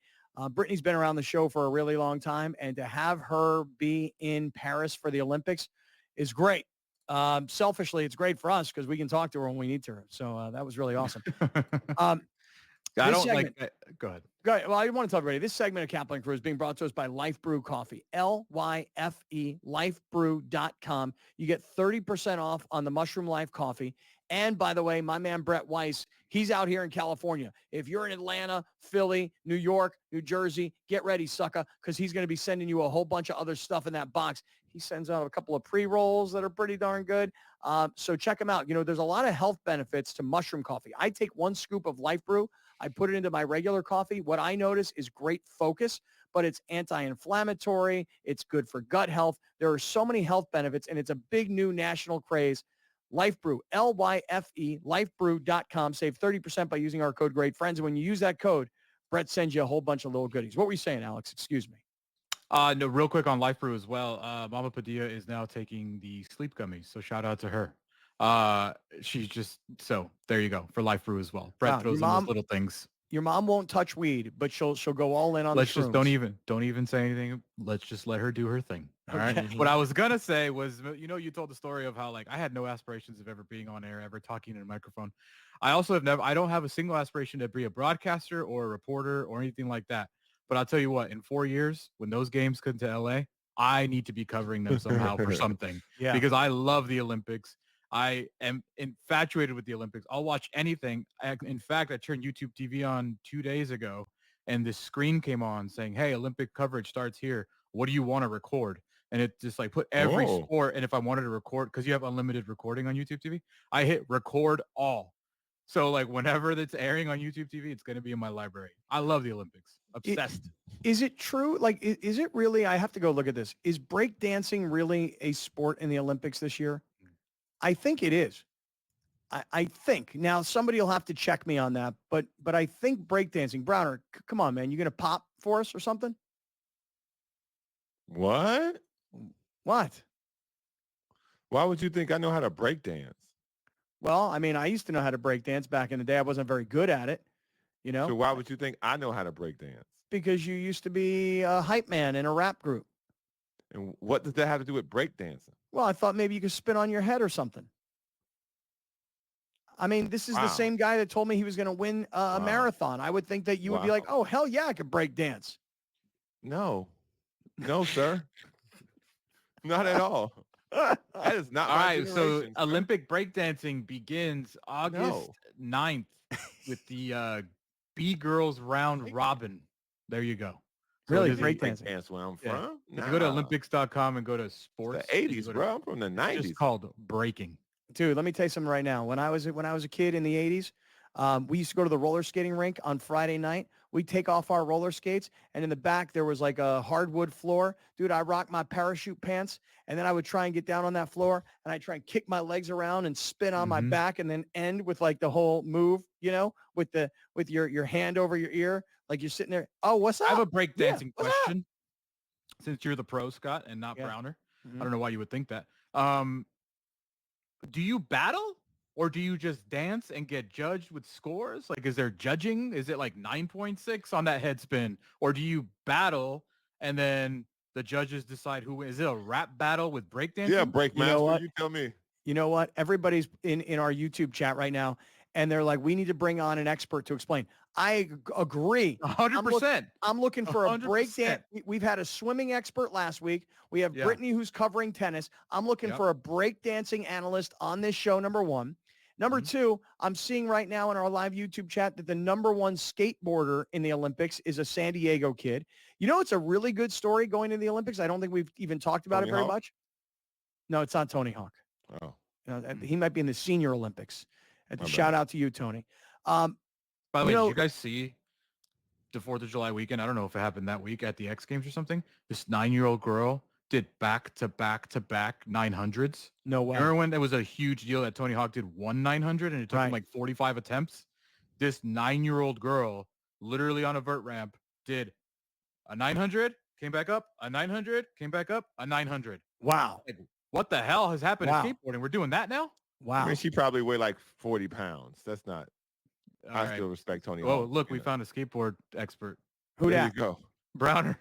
Brittany's been around the show for a really long time, and to have her be in Paris for the Olympics is great. Selfishly, it's great for us because we can talk to her when we need to. So that was really awesome. I don't segment, go ahead. Go ahead. Well, I want to tell everybody, this segment of Kaplan Crew is being brought to us by Life Brew Coffee, L-Y-F-E, lifebrew.com. You get 30% off on the Mushroom Life coffee. And by the way, my man Brett Weiss, he's out here in California. If you're in Atlanta, Philly, New York, New Jersey, get ready, sucker, because he's going to be sending you a whole bunch of other stuff in that box. He sends out a couple of pre-rolls that are pretty darn good. So check them out. You know, there's a lot of health benefits to mushroom coffee. I take 1 scoop of Life Brew. I put it into my regular coffee. What I notice is great focus, but it's anti-inflammatory. It's good for gut health. There are so many health benefits, and it's a big new national craze. Life Brew, L-Y-F-E, lifebrew.com. Save 30% by using our code GREATFRIENDS. And when you use that code, Brett sends you a whole bunch of little goodies. What were you saying, Alex? Excuse me. No, real quick on Life Brew as well. Mama Padilla is now taking the sleep gummies, so shout out to her. She's just, so there you go for Life Brew as well. Brett throws in those little things. Your mom won't touch weed, but she'll go all in on Let's the just shrooms. don't even say anything. Let's just let her do her thing. All right. Okay. What I was gonna say was, you told the story of how like I had no aspirations of ever being on air, ever talking in a microphone. I don't have a single aspiration to be a broadcaster or a reporter or anything like that. But I'll tell you what, in 4 years, when those games come to LA, I need to be covering them somehow for something. Yeah. Because I love the Olympics. I am infatuated with the Olympics. I'll watch anything. In fact, I turned YouTube TV on 2 days ago, and this screen came on saying, hey, Olympic coverage starts here. What do you want to record? And it just like put every sport. And if I wanted to record, because you have unlimited recording on YouTube TV, I hit record all. So like whenever that's airing on YouTube TV, it's going to be in my library. I love the Olympics. Obsessed. Is it true? Like, is it really? I have to go look at this. Is breakdancing really a sport in the Olympics this year? I think it is. I think. Now, somebody will have to check me on that, but I think breakdancing, Browner, come on, man. You going to pop for us or something? What? What? Why would you think I know how to break dance? Well, I mean, I used to know how to break dance back in the day. I wasn't very good at it, you know? So why would you think I know how to break dance? Because you used to be a hype man in a rap group. And what does that have to do with break dancing? Well, I thought maybe you could spin on your head or something. I mean, this is the same guy that told me he was going to win a marathon. I would think that you would be like, oh, hell yeah, I could break dance. No, sir. Not at all. That is not all my right. So generation, sir. Olympic breakdancing begins August 9th with the B-Girls round robin. There you go. So Really? it is Breakdancing. Dance where I'm Yeah. from? If you go to Olympics.com and go to sports, The 80s, bro. I'm from the 90s. It's just called breaking. Dude, let me tell you something right now. When I was a kid in the 80s, we used to go to the roller skating rink on Friday night. We'd take off our roller skates, and in the back there was like a hardwood floor. Dude, I rocked my parachute pants, and then I would try and get down on that floor, and I'd try and kick my legs around and spin on my back, and then end with like the whole move, with your hand over your ear, like you're sitting there. Oh, what's up? I have a breakdancing what's up? question. Since you're the pro, Scott, and not Browner, I don't know why you would think that. Do you battle? Or do you just dance and get judged with scores? Like, is there judging? Is it like 9.6 on that head spin? Or do you battle and then the judges decide who wins? Is it a rap battle with breakdancing? Yeah, breakmaster. what? You tell me. You know what? Everybody's in our YouTube chat right now, and they're like, we need to bring on an expert to explain. I agree. 100%. I'm looking for a 100%. breakdance. We've had a swimming expert last week. We have Brittany who's covering tennis. I'm looking for a breakdancing analyst on this show, number one. Number two, I'm seeing right now in our live YouTube chat that the number one skateboarder in the Olympics is a San Diego kid. You know, it's a really good story going to the Olympics. I don't think we've even talked about it very much. No, it's not Tony Hawk. Oh. He might be in the Senior Olympics. Shout out to you, Tony. By the way, did you guys see the 4th of July weekend? I don't know if it happened that week at the X Games or something. This 9-year-old girl did back-to-back 900s. No way. Remember when there was a huge deal that Tony Hawk did 900 and it took him like 45 attempts? This 9-year-old girl literally on a vert ramp did a 900, came back up, a 900, came back up, a 900. Wow. Like, what the hell has happened to skateboarding? We're doing that now? Wow. I mean, she probably weighed like 40 pounds. That's not. I still respect Tony Hawk. Oh, look, we found a skateboard expert. Who There that? you go. Browner.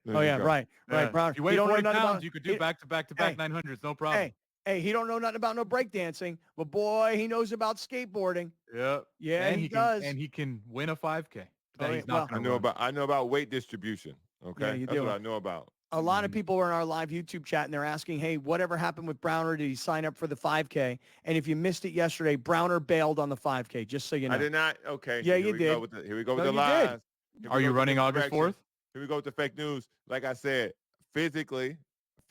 Oh, yeah, right. Browner. If you weigh 40 pounds, you could do back-to-back 900s, no problem. Hey, he don't know nothing about no breakdancing, but boy, he knows about skateboarding. Yep. Yeah, he does. And he can win a 5K. I know about weight distribution. Okay, Yeah, you that's do. what I know about. A lot of people are in our live YouTube chat and they're asking, hey, whatever happened with Browner? Did he sign up for the 5K? And if you missed it yesterday, Browner bailed on the 5K, just so you know. I did not. Okay. Yeah, so you here we did. Go with here we go with No, the you did. lies. Here we Are go you with the running August misdirection. 4th? Here we go with the fake news. Like I said, physically,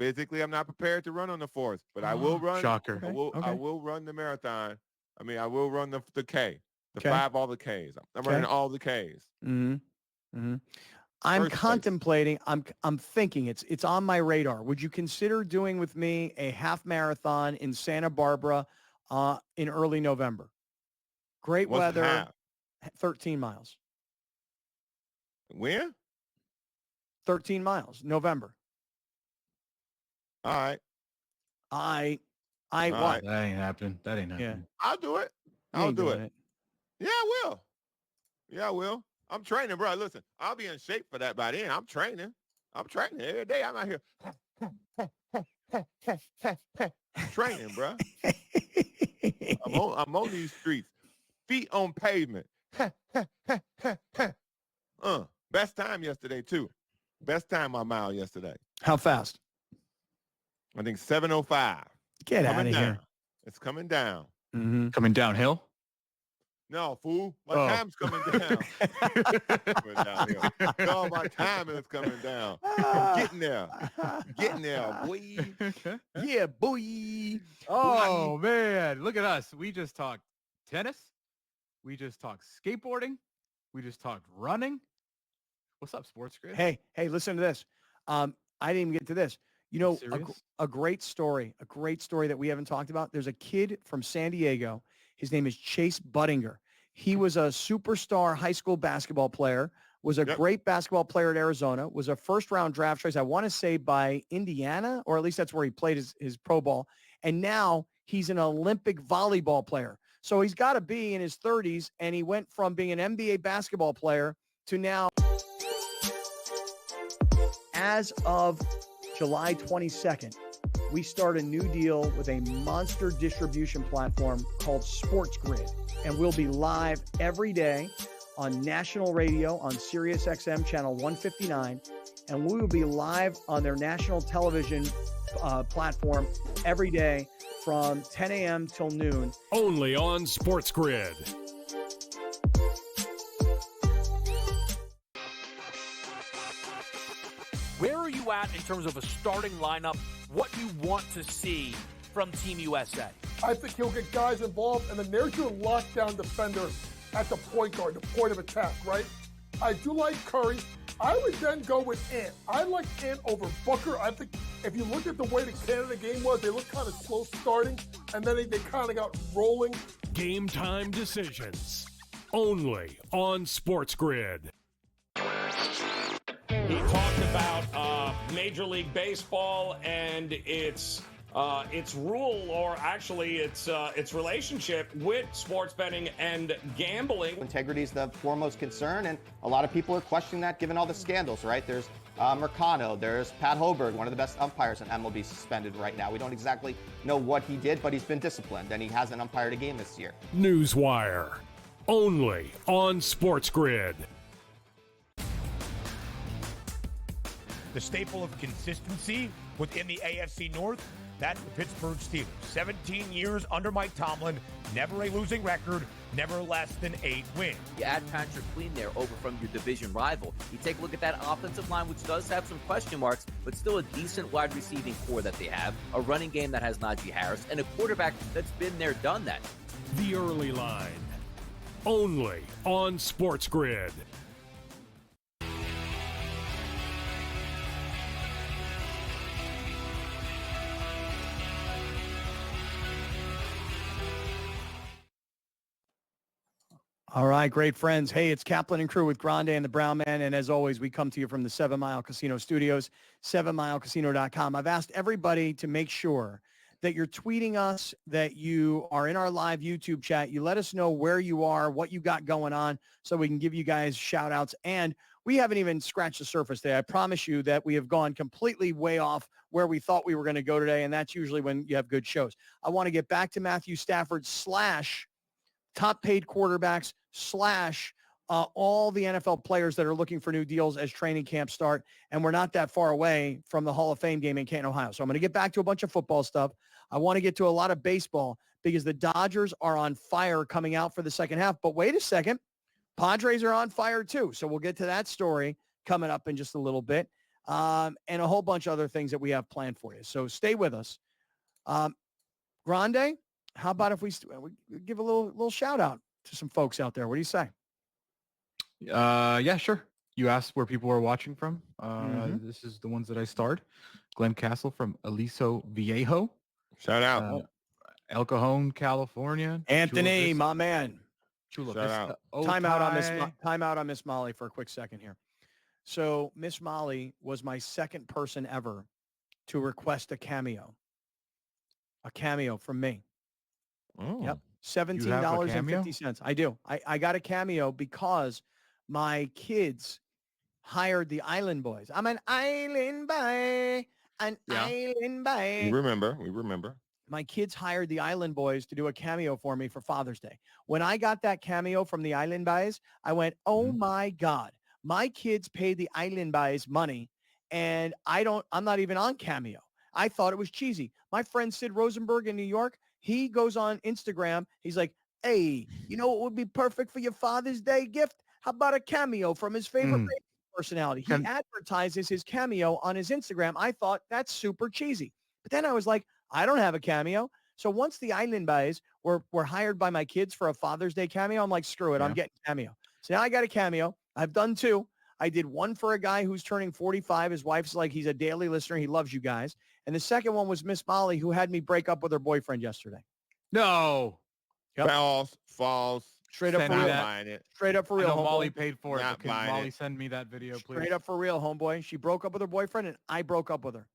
I'm not prepared to run on the 4th, but I will run. Shocker. I will run the marathon. I mean, I will run the K, the Okay. 5, all the Ks. I'm running all the Ks. Mm-hmm. Mm-hmm. I'm First place. contemplating. I'm thinking it's on my radar. Would you consider doing with me a half marathon in Santa Barbara in early November? Great What's weather. half? 13 miles. When? 13 miles. November. All right. I All what? right. That ain't happening. That ain't Yeah. happening. I'll do it. You I'll ain't do doing it. Yeah, I will. Yeah, I will. I'm training, bro. Listen, I'll be in shape for that by then. I'm training every day. I'm out here training, bro. I'm on these streets, feet on pavement. Best time yesterday too. Best time my mile yesterday. How fast? I think 7:05. Get out Coming of down. here. It's coming down. Mm-hmm. Coming downhill? No, fool. My Oh. time's coming down. Coming downhill. No, my time is coming down. I'm getting there. Getting there, boy. Yeah, boy. Oh, man. Look at us. We just talked tennis. We just talked skateboarding. We just talked running. What's up, SportsGrid? Hey, listen to this. I didn't even get to this. You know, Serious? a great story that we haven't talked about. There's a kid from San Diego. His name is Chase Buttinger. He was a superstar high school basketball player, was a great basketball player at Arizona, was a first-round draft choice, I want to say, by Indiana, or at least that's where he played his pro ball. And now he's an Olympic volleyball player. So he's got to be in his 30s, and he went from being an NBA basketball player to now, as of July 22nd, we start a new deal with a monster distribution platform called SportsGrid. And we'll be live every day on national radio on Sirius XM channel 159. And we will be live on their national television platform every day from 10 a.m. till noon. Only on SportsGrid. Where are you at in terms of a starting lineup? What you want to see from Team USA? I think he'll get guys involved, and then there's your lockdown defender at the point guard, the point of attack, right? I do like Curry. I would then go with Ant. I like Ant over Booker. I think if you look at the way the Canada game was, they looked kind of slow starting, and then they kind of got rolling. Game time decisions. Only on SportsGrid. He talked about Major League Baseball and its rule, or actually its relationship with sports betting and gambling. Integrity is the foremost concern, and a lot of people are questioning that given all the scandals, right? There's Mercano. There's Pat Hoberg, one of the best umpires in MLB, suspended right now. We don't exactly know what he did, but he's been disciplined, and he hasn't umpired a game this year. Newswire, only on SportsGrid. The staple of consistency within the AFC North, that's the Pittsburgh Steelers. 17 years under Mike Tomlin, never a losing record, never less than 8 wins. You add Patrick Queen there over from your division rival. You take a look at that offensive line, which does have some question marks, but still a decent wide receiving core that they have, a running game that has Najee Harris, and a quarterback that's been there, done that. The Early Line, only on SportsGrid. All right, great friends. Hey, it's Kaplan and crew with Grande and the Brown Man. And as always, we come to you from the 7 Mile Casino Studios, 7milecasino.com. I've asked everybody to make sure that you're tweeting us, that you are in our live YouTube chat. You let us know where you are, what you got going on, so we can give you guys shout outs. And we haven't even scratched the surface today. I promise you that we have gone completely way off where we thought we were going to go today. And that's usually when you have good shows. I want to get back to Matthew Stafford / top paid quarterbacks / all the NFL players that are looking for new deals as training camps start. And we're not that far away from the Hall of Fame game in Canton, Ohio. So I'm going to get back to a bunch of football stuff. I want to get to a lot of baseball because the Dodgers are on fire coming out for the second half. But wait a second. Padres are on fire too. So we'll get to that story coming up in just a little bit. And a whole bunch of other things that we have planned for you. So stay with us. Grande, how about if we give a little shout out to some folks out there? What do you say? Yeah, sure. You asked where people are watching from. This is the ones that I starred. Glenn Castle from Aliso Viejo. Shout out. El Cajon, California. Anthony, my man. Chula Shout Vista. Time out on Miss Molly for a quick second here. So Miss Molly was my second person ever to request a cameo from me. Oh. Yep. $17.50. I do. I got a cameo because my kids hired the Island Boys. I'm an island boy. Island boy. We remember. My kids hired the Island Boys to do a cameo for me for Father's Day. When I got that cameo from the Island Boys, I went, oh my God, my kids paid the Island Boys money and I'm not even on Cameo. I thought it was cheesy. My friend Sid Rosenberg in New York, he goes on Instagram. He's like, hey, you know what would be perfect for your Father's Day gift? How about a cameo from his favorite radio personality? He advertises his cameo on his Instagram. I thought that's super cheesy. But then I was like, I don't have a cameo. So once the Island Boys were hired by my kids for a Father's Day cameo, I'm like, screw it. I'm getting cameo. So now I got a cameo. I've done 2. I did one for a guy who's turning 45. His wife's like, he's a daily listener. He loves you guys. And the second one was Miss Molly, who had me break up with her boyfriend yesterday. No. Yep. False. Straight up for real. Straight up for real. Molly paid for it. Can Molly it. send me that video, please? Straight up for real, homeboy. She broke up with her boyfriend, and I broke up with her.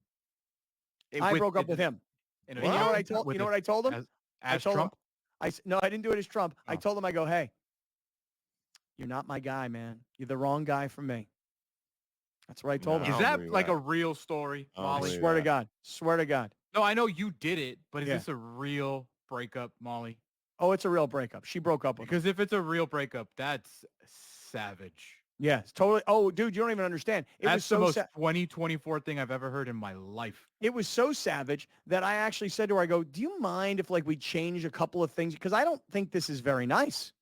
I broke up with him. And you know what I told? You know what I told him? As Trump? No, I didn't do it as Trump. I told him, I go, hey, you're not my guy, man. You're the wrong guy for me. That's what I told him. Is that like a real story, Molly? Swear to God. Swear to God. No, I know you did it, but is this a real breakup, Molly? Oh, it's a real breakup. She broke up with him. Because if it's a real breakup, that's savage. Yeah, it's totally. Oh, dude, you don't even understand. That's the most 2024 thing I've ever heard in my life. It was so savage that I actually said to her, I go, do you mind if we change a couple of things? Because I don't think this is very nice.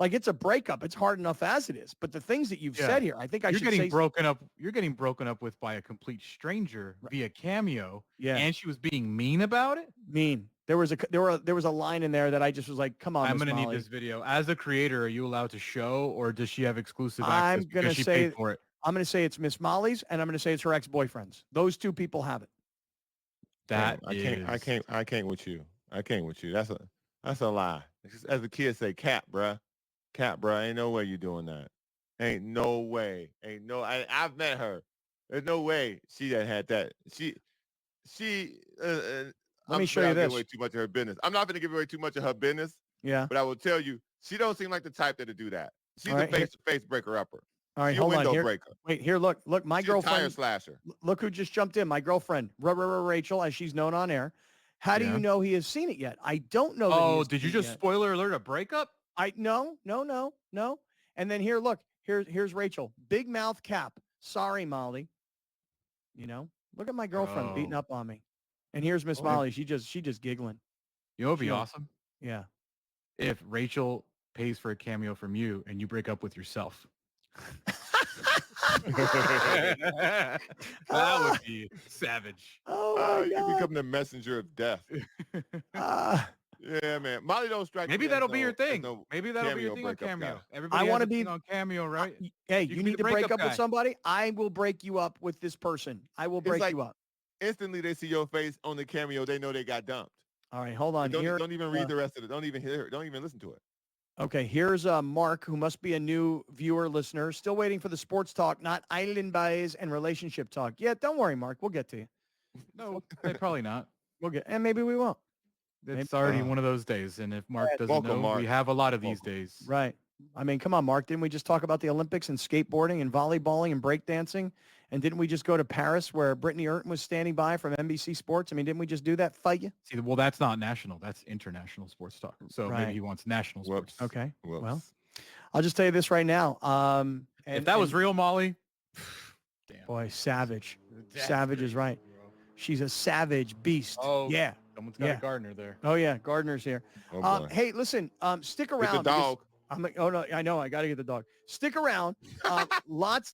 It's a breakup. It's hard enough as it is. But the things that you've said here, I think You're getting broken up with by a complete stranger via Cameo. Yeah. And she was being mean about it? Mean. There was a line in there that I just was like, come on, I'm going to need this video. As a creator, are you allowed to show, or does she have exclusive access because she paid for it? I'm going to say it's Miss Molly's, and I'm going to say it's her ex-boyfriend's. Those 2 people have it. I can't with you. I can't with you. That's a lie. As the kids say, cap, bruh. Cap, bruh. Ain't no way you doing that. Ain't no way. I've met her. There's no way she had that. Let me show you this. Give away too much of her business. I'm not going to give away too much of her business. Yeah. But I will tell you, she don't seem like the type that to do that. She's a face-to-face breaker-upper. All right, She a hold on. window Here, breaker. wait, here, look. My She's a tire girlfriend. slasher. Look who just jumped in. My girlfriend, Rachel, as she's known on air. How do Yeah. you know he has seen it yet? I don't know that he Oh, has did you seen it just yet. spoiler alert a breakup? No. And then here, look. Here's Rachel. Big mouth cap. Sorry, Molly. You know, look at my girlfriend beating up on me. And here's Miss Molly. She just giggling. You know what'd be She don't- awesome? Yeah. If Rachel pays for a cameo from you and you break up with yourself. That would be savage. Oh my you God. become the messenger of death. Yeah, man. Molly don't strike. Maybe me as that'll be no- your as thing. no Maybe that'll be your thing on breakup Cameo. guy. Everybody I has want to a be thing on Cameo, right? Hey, You you can be need the to break breakup up with guy. somebody. I will break you up with this person. I will break like- you up. Instantly, they see your face on the cameo. They know they got dumped. All right, hold on. Don't, Here, don't even read the rest of it. Don't even hear it. Don't even listen to it. Okay, here's Mark, who must be a new viewer, listener. Still waiting for the sports talk, not island bays and relationship talk. Yeah, don't worry, Mark. We'll get to you. No, probably not. We'll get, and maybe we won't. It's already one of those days. And if Mark doesn't Welcome, know, Mark. we have a lot of these days. Right. I mean, come on, Mark. Didn't we just talk about the Olympics and skateboarding and volleyballing and breakdancing? And didn't we just go to Paris where Brittany Earton was standing by from NBC Sports? I mean, didn't we just do that? Fight you? See, well, that's not national. That's international sports talk. So Right. maybe he wants national sports. Okay. Whoops. Well, I'll just tell you this right now. If that was real, Molly, boy, savage. Savage is right. She's a savage beast. Oh, yeah. someone's got Yeah. a gardener there. Oh yeah, Gardner's here. Oh, boy. Hey, listen, stick Get around. the because dog. I'm like, oh no, I know, I got to get the dog. Stick around. Lots